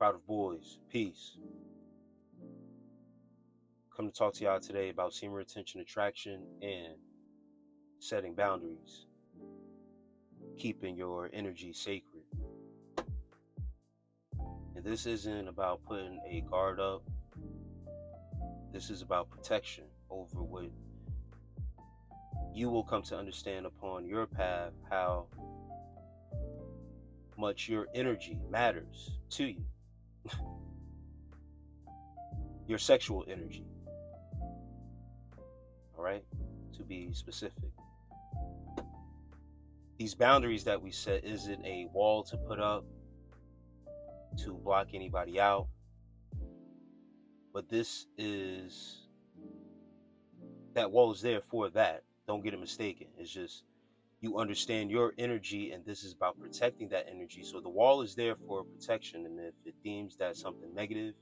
Proud of boys. Peace. Come to talk to y'all today about semen retention, attraction, and setting boundaries, keeping your energy sacred. And this isn't about putting a guard up. This is about protection over what you will come to understand upon your path, how much your energy matters to you. Your sexual energy. All right? To be specific. These boundaries that we set isn't a wall to put up to block anybody out. But that wall is there for that. Don't get it mistaken. It's just you understand your energy, and this is about protecting that energy. So the wall is there for protection, and if it deems that something negative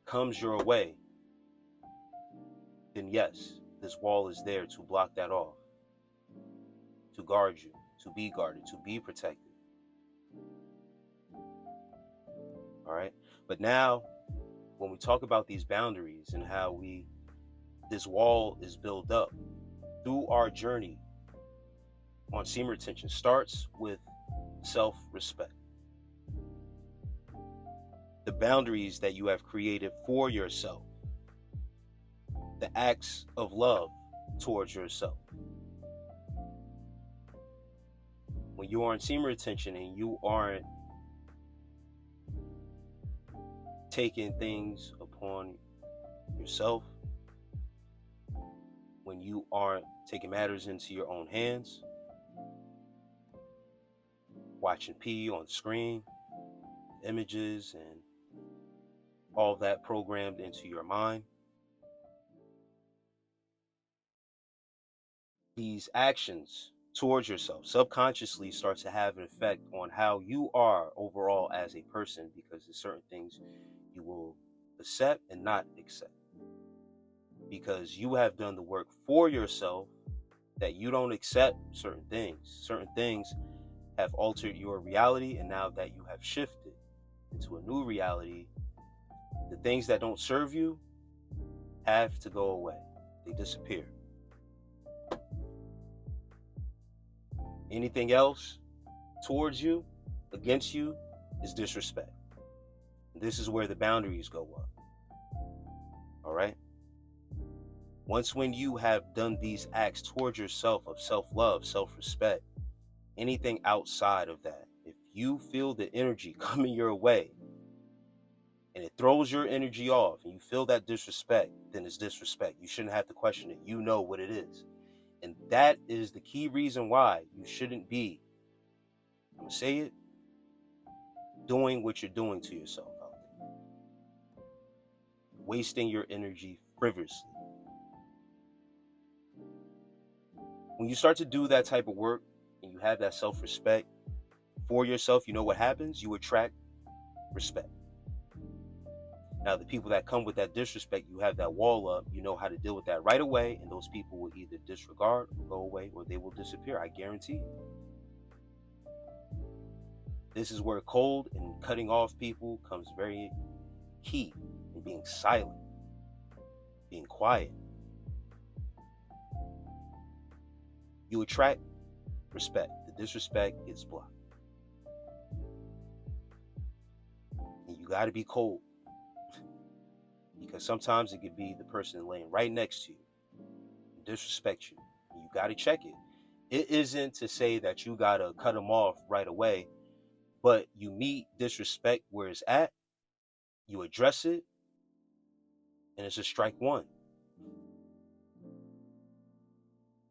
comes your way, then yes, this wall is there to block that off, to guard you, to be guarded, to be protected. All right? But now, when we talk about these boundaries and how this wall is built up through our journey on semen retention, starts with self-respect. The boundaries that you have created for yourself, the acts of love towards yourself. When you are in semen retention and you aren't taking things upon yourself, when you aren't taking matters into your own hands, watching P on the screen, images, and all that programmed into your mind, these actions towards yourself subconsciously start to have an effect on how you are overall as a person, because there's certain things you will accept and not accept, because you have done the work for yourself that you don't accept certain things have altered your reality, and now that you have shifted into a new reality, the things that don't serve you have to go away. They disappear. Anything else towards you, against you, is disrespect. This is where the boundaries go up. All right? When you have done these acts towards yourself of self-love, self-respect, anything outside of that, if you feel the energy coming your way and it throws your energy off and you feel that disrespect, then it's disrespect. You shouldn't have to question it. You know what it is. And that is the key reason why you shouldn't be, I'm going to say it, doing what you're doing to yourself out there. Wasting your energy frivolously. When you start to do that type of work and you have that self-respect for yourself, you know what happens? You attract respect. Now, the people that come with that disrespect, you have that wall up, you know how to deal with that right away, and those people will either disregard or go away, or they will disappear, I guarantee you. This is where cold and cutting off people comes very key, in being silent, being quiet. You attract respect. The disrespect gets blocked. And you got to be cold. Because sometimes it could be the person laying right next to you and disrespect you. And you got to check it. It isn't to say that you got to cut them off right away, but you meet disrespect where it's at, you address it, and it's a strike one.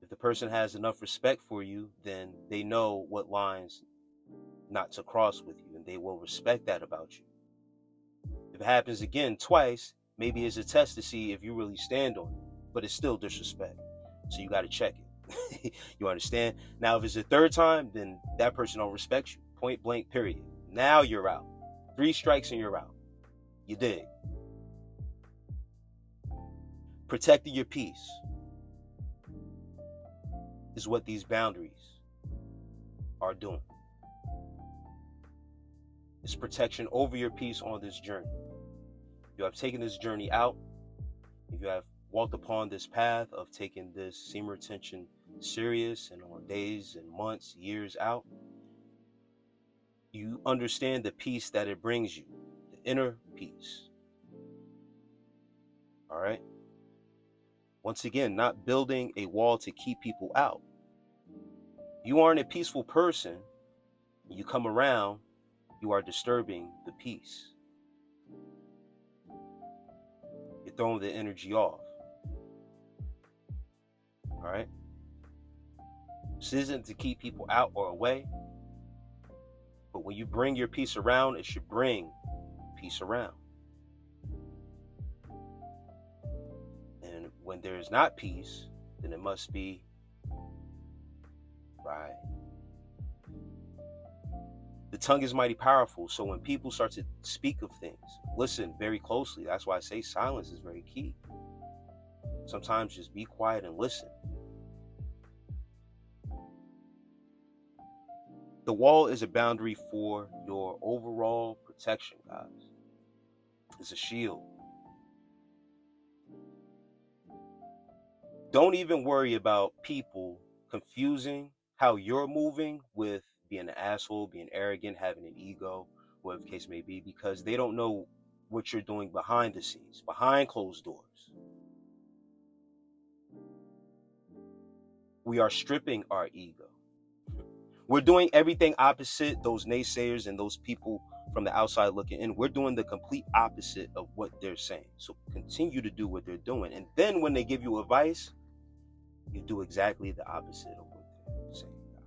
If the person has enough respect for you, then they know what lines not to cross with you, and they will respect that about you. If it happens again twice, maybe it's a test to see if you really stand on it, but it's still disrespect. So you got to check it. You understand? Now, if it's a third time, then that person don't respect you. Point blank, period. Now you're out. 3 strikes and you're out. You dig? Protecting your peace is what these boundaries are doing. It's protection over your peace on this journey. You have taken this journey out. If you have walked upon this path of taking this semen retention serious and on days and months, years out, you understand the peace that it brings you, the inner peace. All right? Once again, not building a wall to keep people out. You aren't a peaceful person. You come around, you are disturbing the peace. You're throwing the energy off. All right? This isn't to keep people out or away. But when you bring your peace around, it should bring peace around. And when there is not peace, then it must be right. The tongue is mighty powerful. So when people start to speak of things, listen very closely. That's why I say silence is very key. Sometimes just be quiet and listen. The wall is a boundary for your overall protection, guys. It's a shield. Don't even worry about people confusing how you're moving with being an asshole, being arrogant, having an ego, whatever the case may be, because they don't know what you're doing behind the scenes, behind closed doors. We are stripping our ego. We're doing everything opposite those naysayers and those people from the outside looking in. We're doing the complete opposite of what they're saying. So continue to do what they're doing. And then when they give you advice, you do exactly the opposite of what they're saying, guys.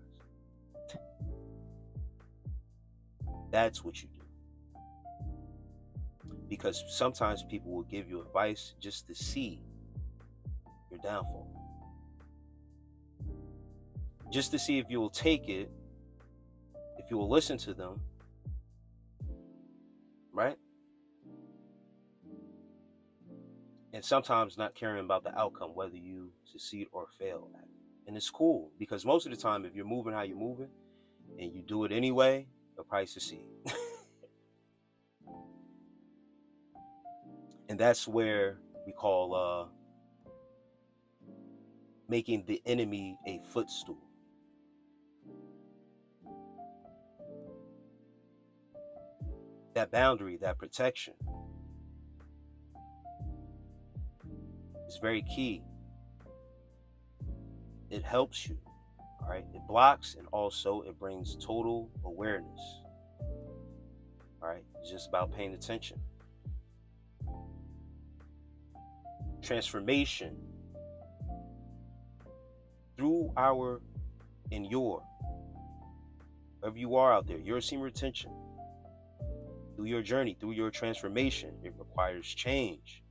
That's what you do. Because sometimes people will give you advice just to see your downfall. Just to see if you will take it, if you will listen to them, right? And sometimes not caring about the outcome, whether you succeed or fail at it. And it's cool, because most of the time, if you're moving how you're moving, and you do it anyway, you'll probably succeed. And that's where we call making the enemy a footstool. That boundary, that protection is very key. It helps you, all right? It blocks, and also it brings total awareness, all right? It's just about paying attention. Transformation through our and your, wherever you are out there, your semen retention. Through your journey, through your transformation, it requires change.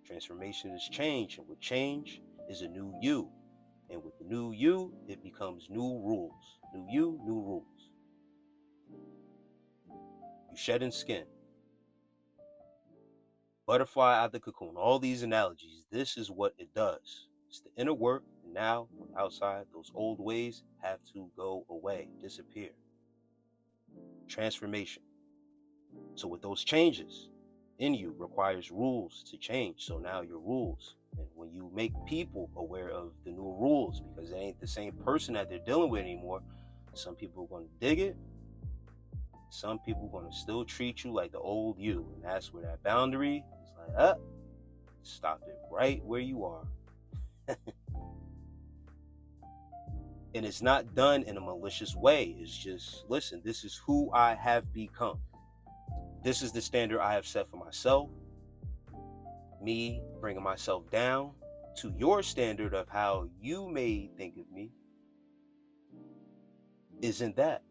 Transformation is change, and with change is a new you. And with the new you, it becomes new rules. New you, new rules. You shedding skin. Butterfly out the cocoon. All these analogies, this is what it does. It's the inner work, and now, from outside, those old ways have to go away, disappear. Transformation. So with those changes in you requires rules to change. So now your rules, and when you make people aware of the new rules, because it ain't the same person that they're dealing with anymore, some people are going to dig it. Some people are going to still treat you like the old you. And that's where that boundary is like, stop it right where you are. And it's not done in a malicious way. It's just, listen, this is who I have become. This is the standard I have set for myself. Me bringing myself down to your standard of how you may think of me isn't that.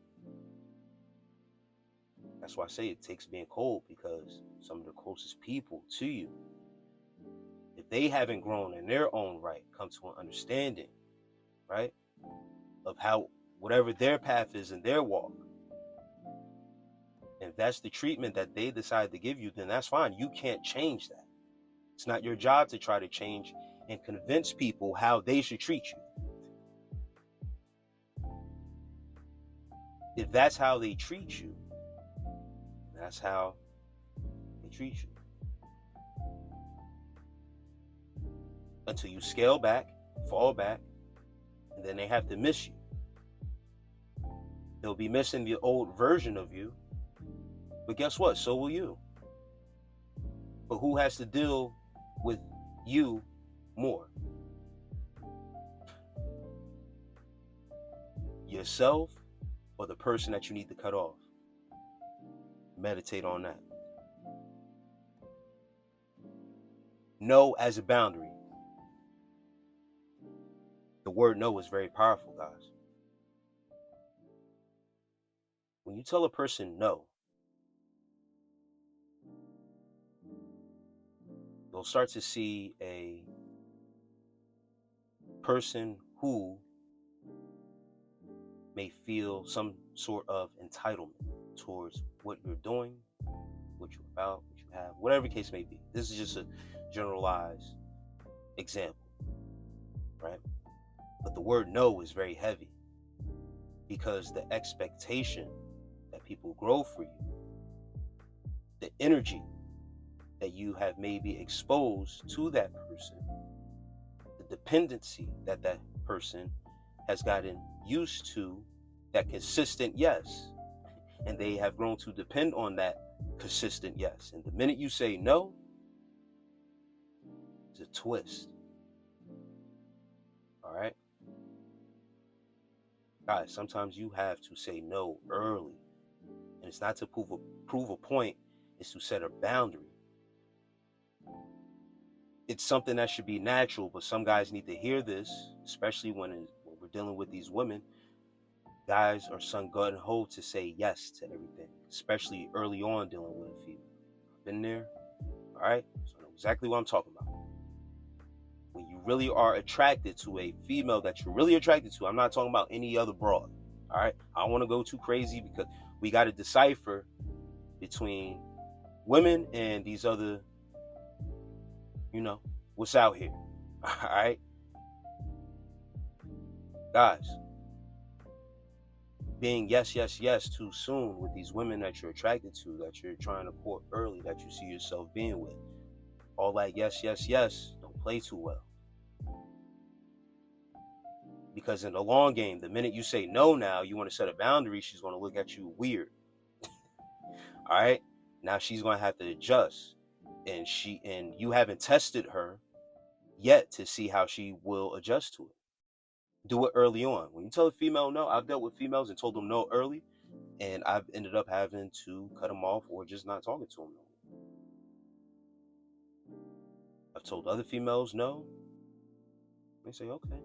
That's why I say it takes being cold, because some of the closest people to you, if they haven't grown in their own right, come to an understanding, right, of how whatever their path is in their walk, if that's the treatment that they decide to give you, then that's fine. You can't change that. It's not your job to try to change and convince people how they should treat you. If that's how they treat you, That's how they treat you. Until you scale back, fall back, and then they have to miss you. They'll be missing the old version of you, but guess what? So will you. But who has to deal with you more? Yourself or the person that you need to cut off? Meditate on that. No as a boundary. The word no is very powerful, guys. When you tell a person no, you'll start to see a person who may feel some sort of entitlement towards what you're doing, what you're about, what you have, whatever the case may be. This is just a generalized example, right? But the word no is very heavy because the expectation that people grow for you, the energy that you have maybe exposed to that person, the dependency that that person has gotten used to, that consistent yes, and they have grown to depend on that consistent yes. And the minute you say no, it's a twist. All right? Guys, sometimes you have to say no early. And it's not to prove a point, it's to set a boundary. It's something that should be natural, but some guys need to hear this, especially when we're dealing with these women. Guys are son gun ho to say yes to everything, especially early on dealing with a female. Been there, all right? So I know exactly what I'm talking about. When you really are attracted to a female that you're really attracted to, I'm not talking about any other broad, all right? I don't want to go too crazy because we got to decipher between women and these other, what's out here, all right? Guys, being yes, yes, yes too soon with these women that you're attracted to, that you're trying to court early, that you see yourself being with, all that yes, yes, yes, don't play too well. Because in the long game, the minute you say no now, you want to set a boundary, she's going to look at you weird. All right? Now she's going to have to adjust. And you haven't tested her yet to see how she will adjust to it. Do it early on. When you tell a female no, I've dealt with females and told them no early, and I've ended up having to cut them off or just not talking to them no more. I've told other females no. They say, okay,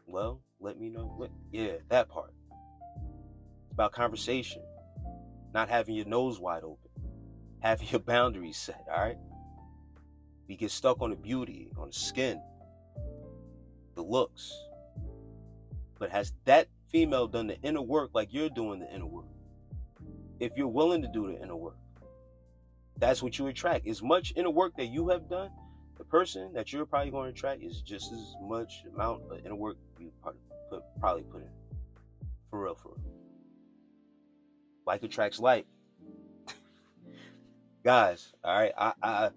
well, let me know. Yeah, that part. It's about conversation, not having your nose wide open, having your boundaries set, all right? We get stuck on the beauty, on the skin, the looks. But has that female done the inner work like you're doing the inner work? If you're willing to do the inner work, that's what you attract. As much inner work that you have done, the person that you're probably going to attract is just as much amount of inner work you probably put in. For real, for real. Like attracts like. Guys, all right, I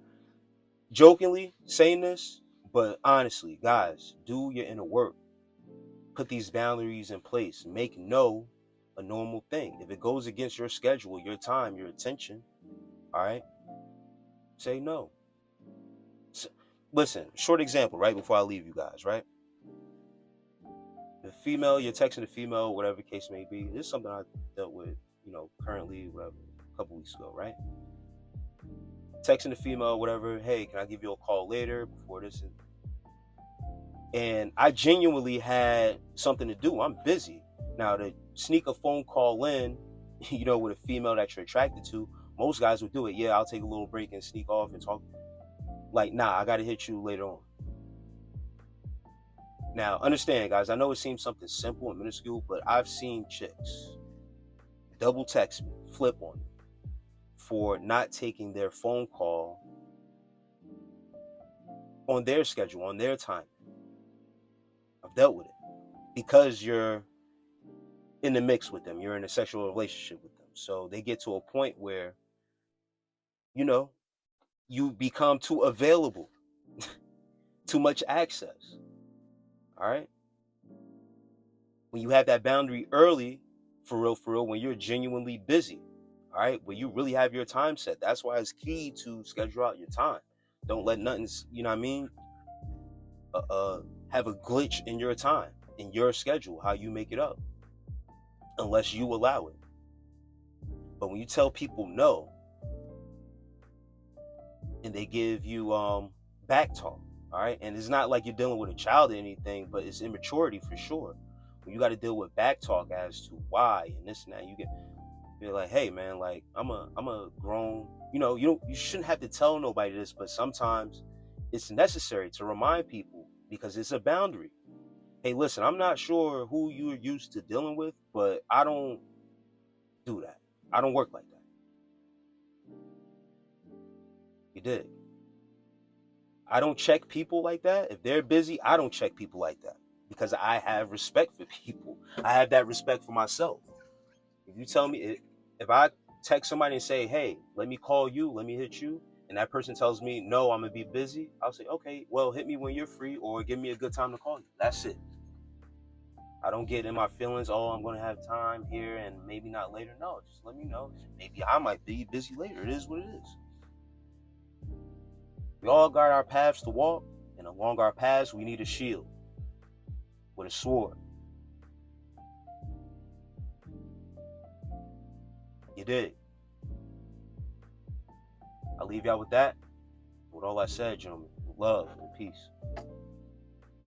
jokingly saying this, but honestly, guys, do your inner work. Put these boundaries in place. Make no a normal thing. If it goes against your schedule, your time, your attention, all right, say no. So, listen, short example, right before I leave you guys, right? The female, you're texting the female, whatever the case may be. This is something I dealt with, currently, whatever, a couple weeks ago, right? Texting the female, whatever, hey, can I give you a call later before this? And I genuinely had something to do. I'm busy. Now, to sneak a phone call in, with a female that you're attracted to, most guys would do it. Yeah, I'll take a little break and sneak off and talk. Like, nah, I got to hit you later on. Now, understand, guys, I know it seems something simple and minuscule, but I've seen chicks double text me, flip on me for not taking their phone call on their schedule, on their time. I've dealt with it because you're in the mix with them. You're in a sexual relationship with them. So they get to a point where you know, you become too available, too much access. All right. When you have that boundary early, for real, when you're genuinely busy, all right, when you really have your time set. That's why it's key to schedule out your time. Don't let nothing, you know what I mean, uh, uh, have a glitch in your time, in your schedule, how you make it up, unless you allow it. But when you tell people no, and they give you back talk, all right, and it's not like you're dealing with a child or anything, but it's immaturity for sure. When you got to deal with back talk as to why and this and that, you're like, hey man, like I'm a grown, you shouldn't have to tell nobody this, but sometimes it's necessary to remind people because it's a boundary. Hey, listen, I'm not sure who you're used to dealing with, but I don't do that. I don't work like that. You did. I don't check people like that. If they're busy, I don't check people like that because I have respect for people. I have that respect for myself. If you tell me, if I text somebody and say, hey, let me call you, let me hit you, and that person tells me, no, I'm going to be busy, I'll say, okay, well, hit me when you're free or give me a good time to call you. That's it. I don't get in my feelings, oh, I'm going to have time here and maybe not later. No, just let me know. Maybe I might be busy later. It is what it is. We all got our paths to walk, and along our paths, we need a shield with a sword. You did. I'll leave y'all with that. With all I said, gentlemen, love and peace.